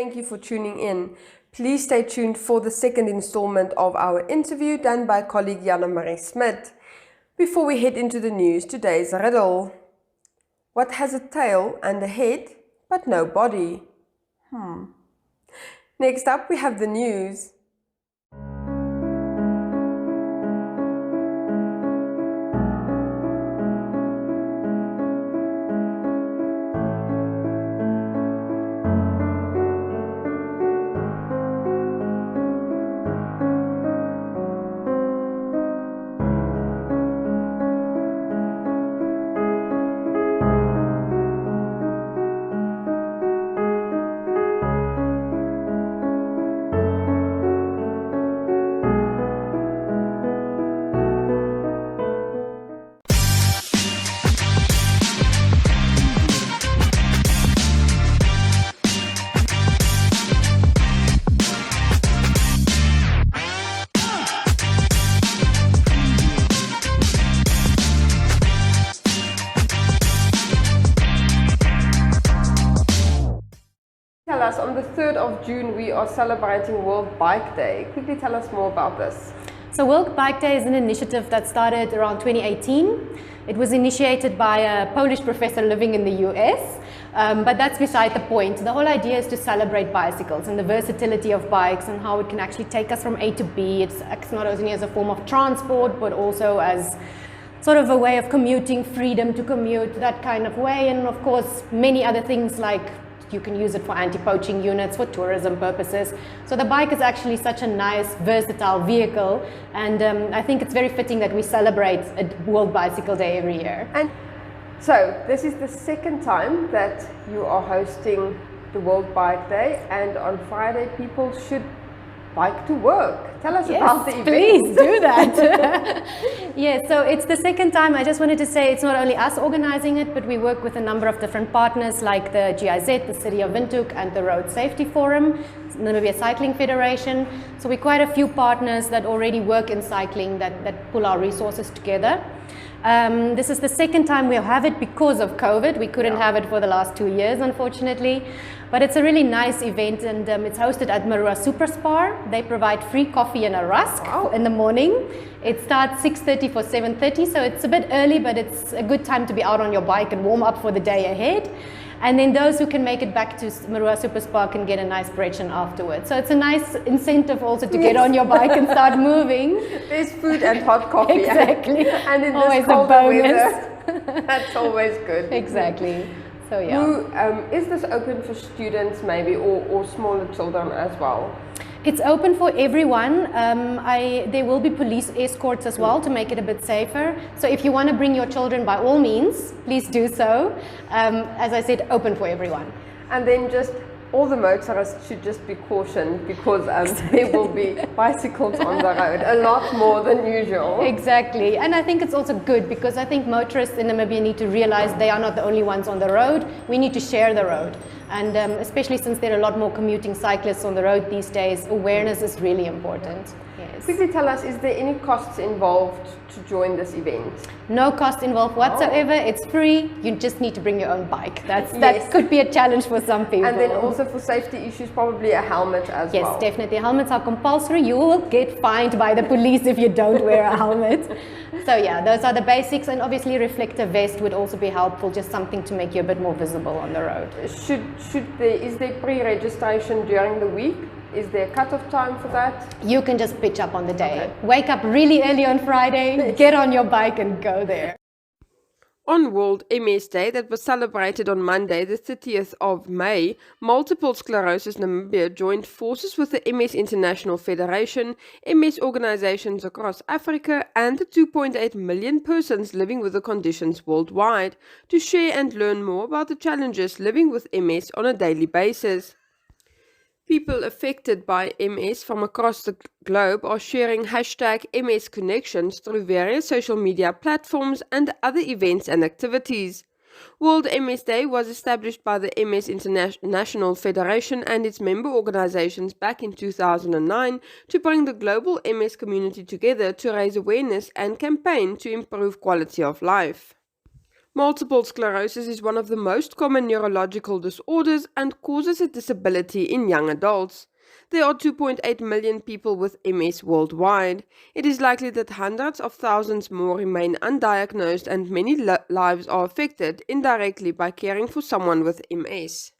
Thank you for tuning in. Please stay tuned for the second installment of our interview done by colleague Jana Marie Smit. Before we head into the news, today's riddle. What has a tail and a head, but no body? Next up, we have the news. Tell us, on the 3rd of June, we are celebrating World Bike Day. Quickly tell us more about this. So World Bike Day is an initiative that started around 2018. It was initiated by a Polish professor living in the US, but that's beside the point. The whole idea is to celebrate bicycles and the versatility of bikes and how it can actually take us from A to B. It's not only as a form of transport, but also as sort of a way of commuting, freedom to commute, that kind of way. And of course, many other things like you can use it for anti-poaching units, for tourism purposes. So the bike is actually such a nice, versatile vehicle, and I think it's very fitting that we celebrate a World Bicycle Day every year. And so, this is the second time that you are hosting the World Bike Day, and on Friday people should bike to work. Tell us about the event. Please do that. Yes, so it's the second time. I just wanted to say it's not only us organizing it, but we work with a number of different partners like the GIZ, the City of Windhoek, and the Road Safety Forum, Namibia Cycling Federation. So we're quite a few partners that already work in cycling that pull our resources together. This is the second time we'll have it because of COVID. We couldn't have it for the last 2 years, unfortunately. But it's a really nice event, and it's hosted at Marua Super Spar. They provide free coffee and a rusk in the morning. It starts 6:30 for 7:30, so it's a bit early, but it's a good time to be out on your bike and warm up for the day ahead. And then those who can make it back to Marua Super Spar can get a nice brechin afterwards. So it's a nice incentive also to get on your bike and start moving. There's food and hot coffee. Exactly. And in always this colder a bonus. weather, that's always good. Exactly. So yeah. Is this open for students maybe, or smaller children as well? It's open for everyone. There will be police escorts as well to make it a bit safer. So if you want to bring your children, by all means, please do so. As I said, open for everyone. And then just all the motorists should just be cautioned because there will be bicycles on the road, a lot more than usual. Exactly. And I think it's also good because I think motorists in Namibia need to realize they are not the only ones on the road. We need to share the road. And especially since there are a lot more commuting cyclists on the road these days, awareness is really important. Yes. Quickly tell us, is there any costs involved to join this event? No cost involved whatsoever. It's free. You just need to bring your own bike. That could be a challenge for some people. And then also for safety issues, probably a helmet as well. Yes, definitely. Helmets are compulsory. You will get fined by the police if you don't wear a helmet. So yeah, those are the basics, and obviously reflective vest would also be helpful, just something to make you a bit more visible on the road. Is there pre-registration during the week? Is there a cut-off time for that? You can just pitch up on the day. Okay. Wake up really early on Friday, get on your bike and go there. On World MS Day, that was celebrated on Monday, the 30th of May, Multiple Sclerosis Namibia joined forces with the MS International Federation, MS organizations across Africa, and the 2.8 million persons living with the conditions worldwide to share and learn more about the challenges living with MS on a daily basis. People affected by MS from across the globe are sharing hashtag MS Connections through various social media platforms and other events and activities. World MS Day was established by the MS International Federation and its member organizations back in 2009 to bring the global MS community together to raise awareness and campaign to improve quality of life. Multiple sclerosis is one of the most common neurological disorders and causes a disability in young adults. There are 2.8 million people with MS worldwide. It is likely that hundreds of thousands more remain undiagnosed and many lives are affected indirectly by caring for someone with MS.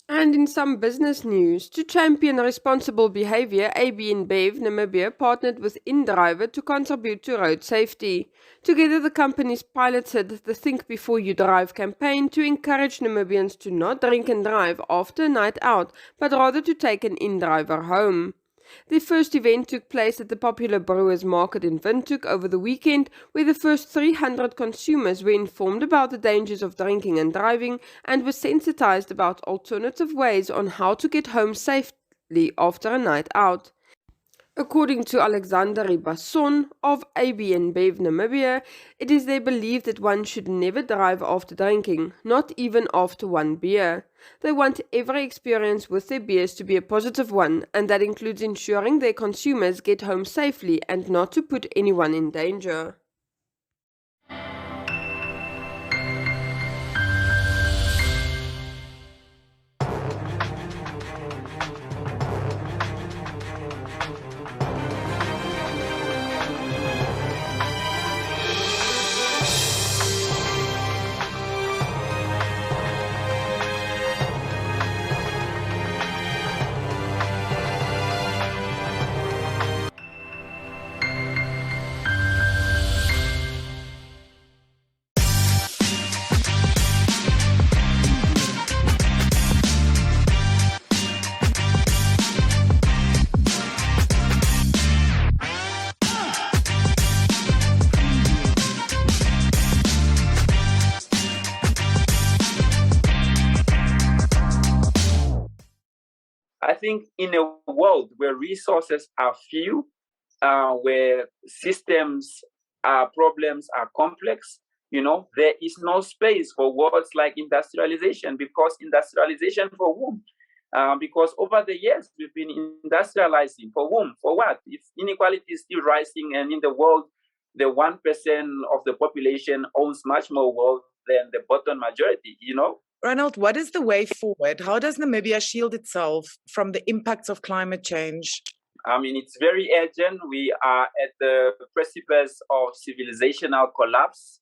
And in some business news, to champion responsible behavior, AB InBev Namibia partnered with InDriver to contribute to road safety. Together, the companies piloted the Think Before You Drive campaign to encourage Namibians to not drink and drive after a night out, but rather to take an InDriver home. The first event took place at the popular Brewers Market in Windhoek over the weekend, where the first 300 consumers were informed about the dangers of drinking and driving and were sensitized about alternative ways on how to get home safely after a night out. According to Alexander Basson of ABN Bev Namibia, it is their belief that one should never drive after drinking, not even after one beer. They want every experience with their beers to be a positive one, and that includes ensuring their consumers get home safely and not to put anyone in danger. I think in a world where resources are few, where systems problems are complex, there is no space for words like industrialization, because industrialization for whom? Because over the years we've been industrializing for whom? For what? If inequality is still rising, and in the world, the 1% of the population owns much more wealth than the bottom majority. Reinhold, what is the way forward? How does Namibia shield itself from the impacts of climate change? I mean, it's very urgent. We are at the precipice of civilizational collapse.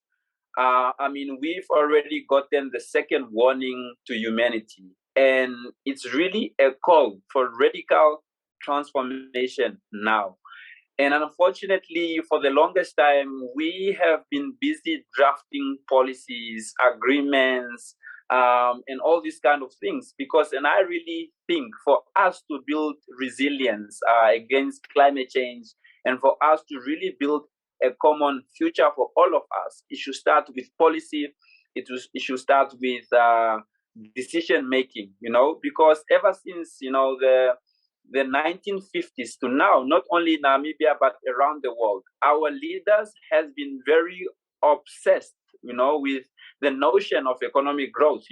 We've already gotten the second warning to humanity, and it's really a call for radical transformation now. And unfortunately, for the longest time, we have been busy drafting policies, agreements, and all these kind of things. And I really think for us to build resilience against climate change, and for us to really build a common future for all of us, it should start with policy. It should start with decision making. Because ever since the 1950s to now, not only Namibia but around the world, our leaders has been very obsessed, with the notion of economic growth,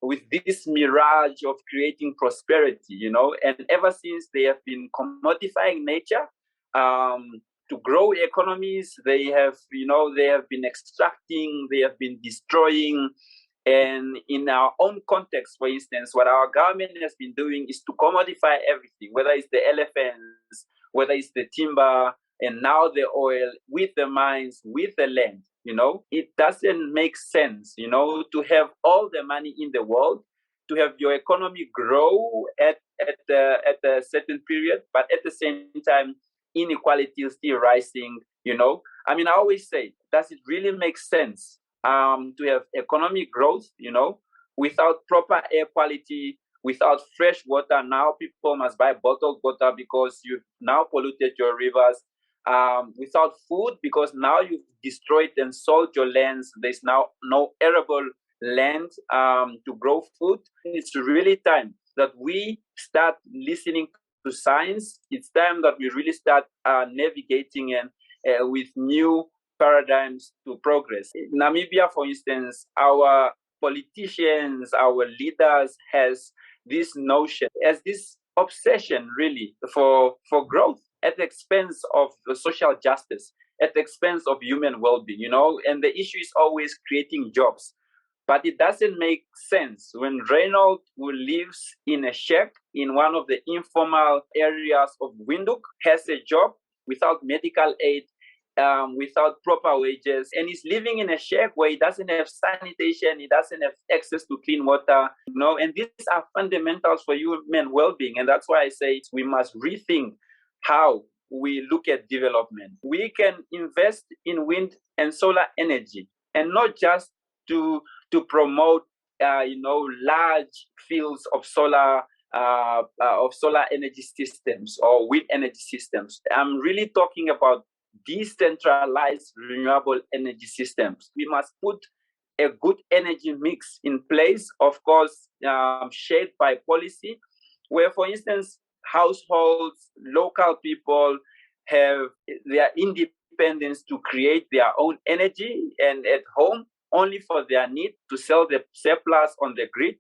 with this mirage of creating prosperity, and ever since they have been commodifying nature to grow economies. They have been extracting, they have been destroying. And in our own context, for instance, what our government has been doing is to commodify everything, whether it's the elephants, whether it's the timber, and now the oil, with the mines, with the land. It doesn't make sense, to have all the money in the world, to have your economy grow at a certain period, but at the same time, inequality is still rising. I always say, does it really make sense to have economic growth, without proper air quality, without fresh water? Now people must buy bottled water because you've now polluted your rivers. Without food, because now you've destroyed and sold your lands. There's now no arable land to grow food. It's really time that we start listening to science. It's time that we really start navigating and with new paradigms to progress. In Namibia, for instance, our politicians, our leaders has this notion, has this obsession really for growth at the expense of social justice. at the expense of human well-being, and the issue is always creating jobs. But it doesn't make sense when Reinhold, who lives in a shack in one of the informal areas of Windhoek, has a job without medical aid, without proper wages, and he's living in a shack where he doesn't have sanitation, he doesn't have access to clean water, and these are fundamentals for human well-being. And that's why I say we must rethink how we look at development. We can invest in wind and solar energy, and not just to promote large fields of solar energy systems or wind energy systems. I'm really talking about decentralized renewable energy systems. We must put a good energy mix in place, of course, shaped by policy, where, for instance, households, local people have their independence to create their own energy and at home only for their need to sell the surplus on the grid,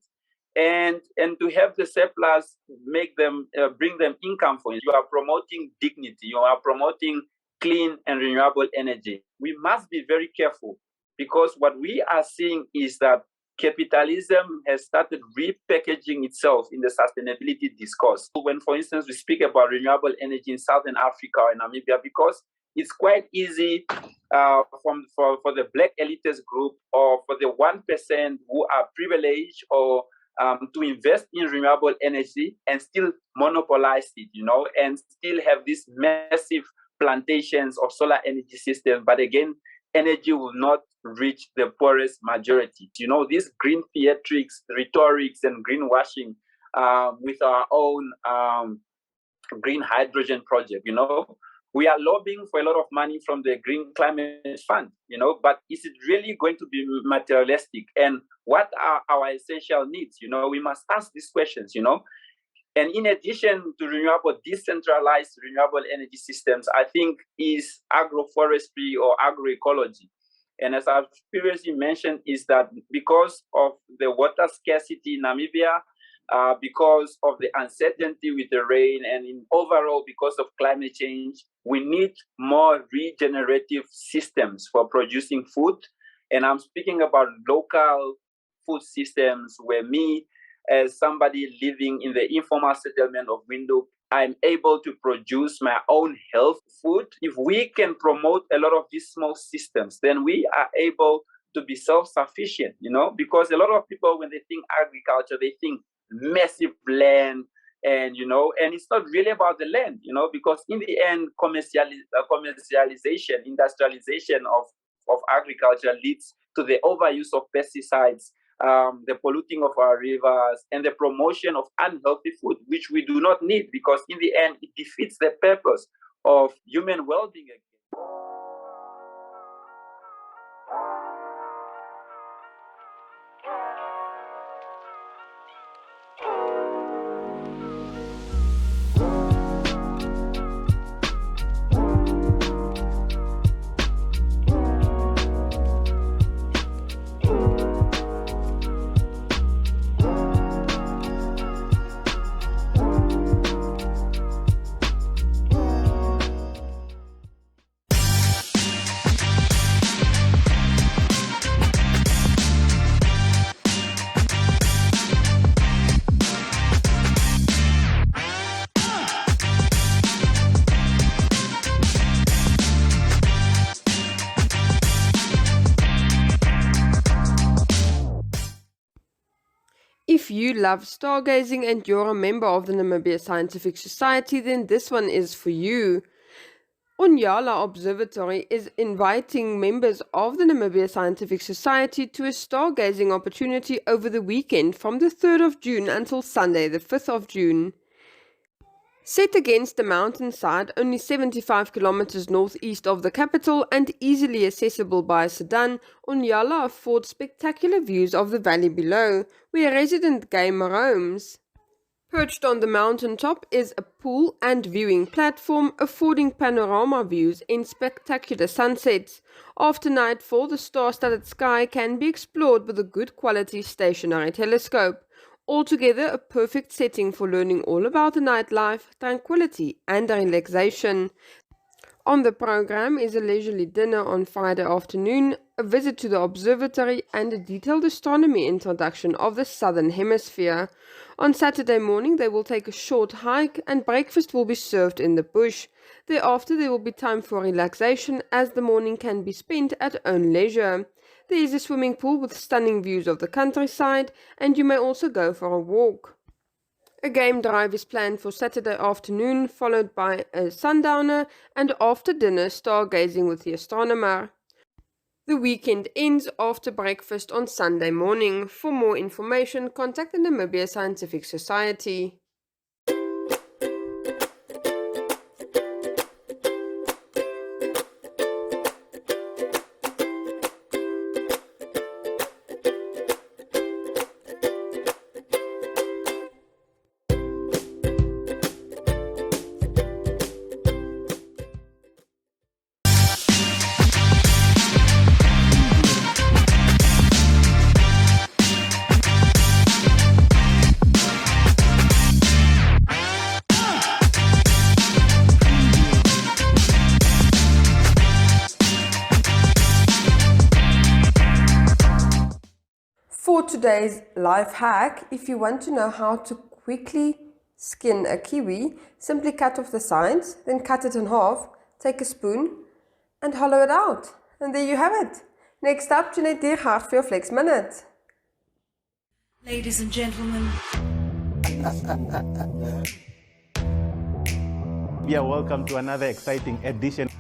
and to have the surplus make them bring them income. For you are promoting dignity, you are promoting clean and renewable energy. We must be very careful, because what we are seeing is that capitalism has started repackaging itself in the sustainability discourse. When, for instance, we speak about renewable energy in Southern Africa or Namibia, because it's quite easy for the Black elitist group or for the 1% who are privileged or to invest in renewable energy and still monopolize it, and still have these massive plantations of solar energy systems. But again, energy will not reach the poorest majority. These green theatrics, rhetorics, and greenwashing with our own green hydrogen project, we are lobbying for a lot of money from the Green Climate Fund, but is it really going to be materialistic? And what are our essential needs? We must ask these questions, And in addition to decentralized renewable energy systems, I think is agroforestry or agroecology. And as I've previously mentioned, is that because of the water scarcity in Namibia, because of the uncertainty with the rain, and overall because of climate change, we need more regenerative systems for producing food. And I'm speaking about local food systems where me, as somebody living in the informal settlement of Windhoek, I'm able to produce my own health food. If we can promote a lot of these small systems, then we are able to be self-sufficient, because a lot of people, when they think agriculture, they think massive land, and it's not really about the land, because in the end, commercialization, industrialization of agriculture leads to the overuse of pesticides, the polluting of our rivers, and the promotion of unhealthy food, which we do not need, because in the end, it defeats the purpose of human well-being. If you love stargazing and you're a member of the Namibia Scientific Society, then this one is for you. Unyala Observatory is inviting members of the Namibia Scientific Society to a stargazing opportunity over the weekend from the 3rd of June until Sunday, the 5th of June. Set against the mountainside, only 75 kilometers northeast of the capital and easily accessible by a sedan, Unyala affords spectacular views of the valley below, where resident game roams. Perched on the mountaintop is a pool and viewing platform affording panorama views in spectacular sunsets. After nightfall, the star-studded sky can be explored with a good quality stationary telescope. Altogether, a perfect setting for learning all about the nightlife, tranquility, and relaxation. On the program is a leisurely dinner on Friday afternoon, a visit to the observatory, and a detailed astronomy introduction of the Southern Hemisphere. On Saturday morning, they will take a short hike, and breakfast will be served in the bush. Thereafter, there will be time for relaxation, as the morning can be spent at own leisure. There is a swimming pool with stunning views of the countryside, and you may also go for a walk. A game drive is planned for Saturday afternoon, followed by a sundowner, and after dinner, stargazing with the astronomer. The weekend ends after breakfast on Sunday morning. For more information, contact the Namibia Scientific Society. For today's life hack, if you want to know how to quickly skin a kiwi, simply cut off the sides, then cut it in half, take a spoon and hollow it out. And there you have it. Next up, Jeanette Diergaard for your Flex Minute. Ladies and gentlemen. Yeah, welcome to another exciting edition.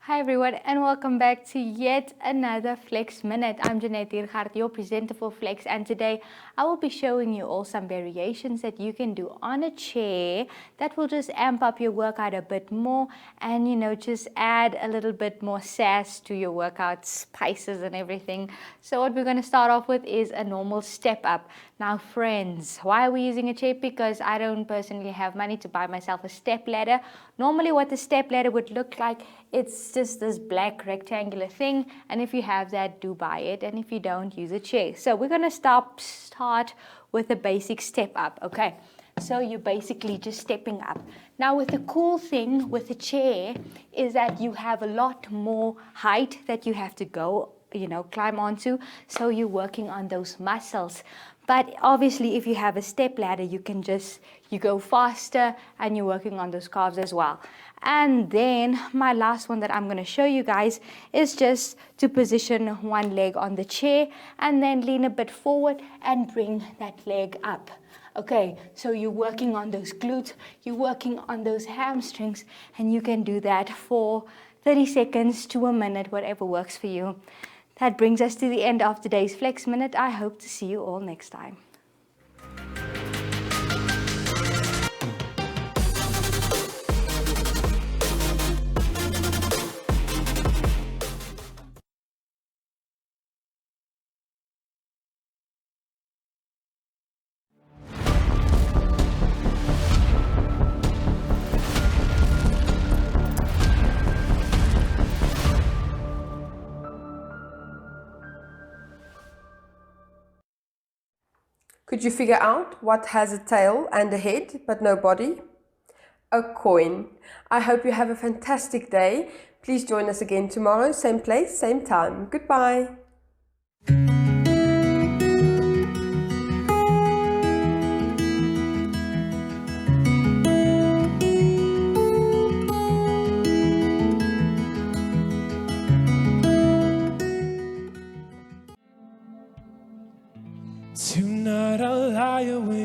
Hi everyone and welcome back to yet another Flex Minute. I'm Jeanette Diergaard, your presenter for Flex, and today I will be showing you all some variations that you can do on a chair that will just amp up your workout a bit more and just add a little bit more sass to your workout, spices and everything. So what we're going to start off with is a normal step up. Now friends, why are we using a chair? Because I don't personally have money to buy myself a step ladder. Normally what the step ladder would look like, it's just this black rectangular thing, and if you have that, do buy it, and if you don't, use a chair. So we're going to start with a basic step up, okay? So you're basically just stepping up. Now with the cool thing with the chair is that you have a lot more height that you have to go, climb onto, so you're working on those muscles. But obviously if you have a step ladder, you go faster and you're working on those calves as well. And then my last one that I'm going to show you guys is just to position one leg on the chair and then lean a bit forward and bring that leg up. Okay, so you're working on those glutes, you're working on those hamstrings, and you can do that for 30 seconds to a minute, whatever works for you. That brings us to the end of today's Flex Minute. I hope to see you all next time. Could you figure out what has a tail and a head but no body? A coin. I hope you have a fantastic day. Please join us again tomorrow, same place, same time. Goodbye.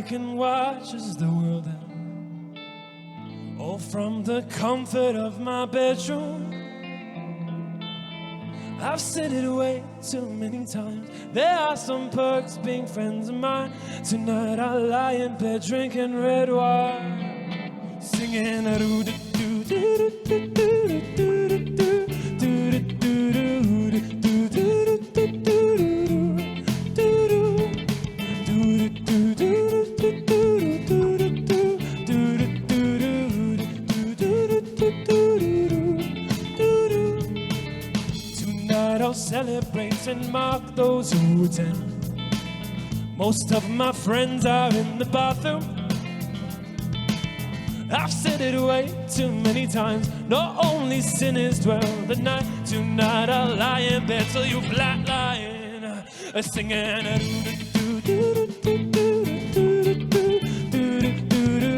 awake and watch as the world ends. All from the comfort of my bedroom. I've said it way too many times. There are some perks being friends of mine. Tonight I lie in bed drinking red wine, singing a doo doo doo doo doo doo doo doo doo doo doo I'll celebrate and mark those who attend. Most of my friends are in the bathroom. I've said it way too many times. Not only sinners dwell the night. Tonight I'll lie in bed till you flat lying, singing a doo doo doo doo doo doo doo doo doo doo.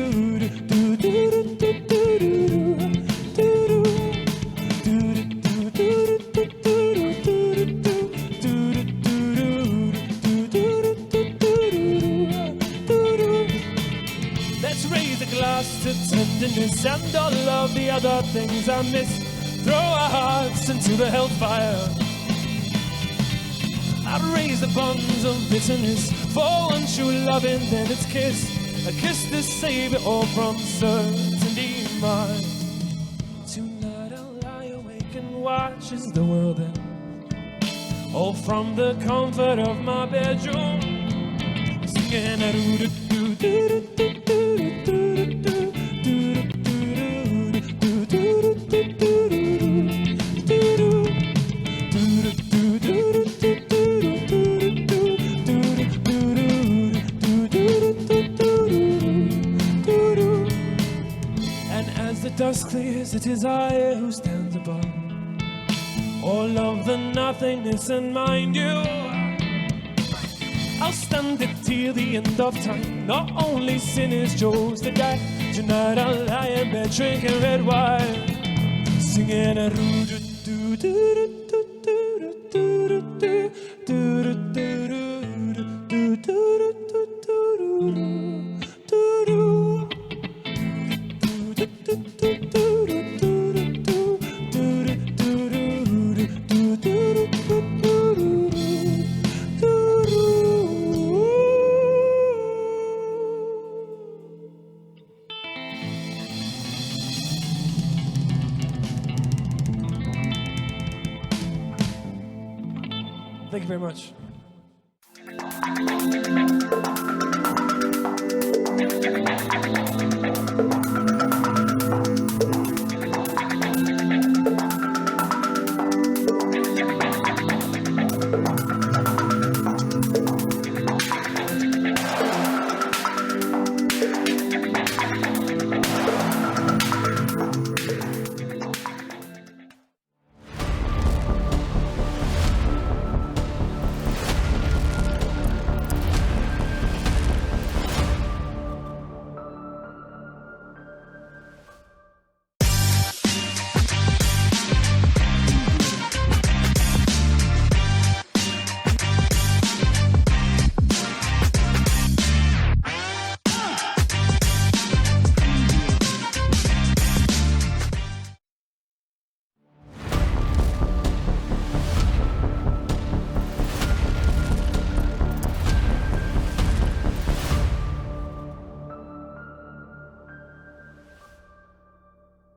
To tenderness and all of the other things I miss. Throw our hearts into the hellfire. I'd raise the bonds of bitterness for one true love and then its kiss. A kiss to save it all from certain demise. Tonight I'll lie awake and watch as the world ends. All from the comfort of my bedroom, singing a doo doo doo doo doo doo doo doo. And as the dust clears, it is I who stands above all of the nothingness, and mind you, I'll stand it till the end of time. Not only sinners chose to die. Tonight I'll lie in bed drinking red wine, singing a doo doo doo doo doo doo doo doo doo Thank you very much.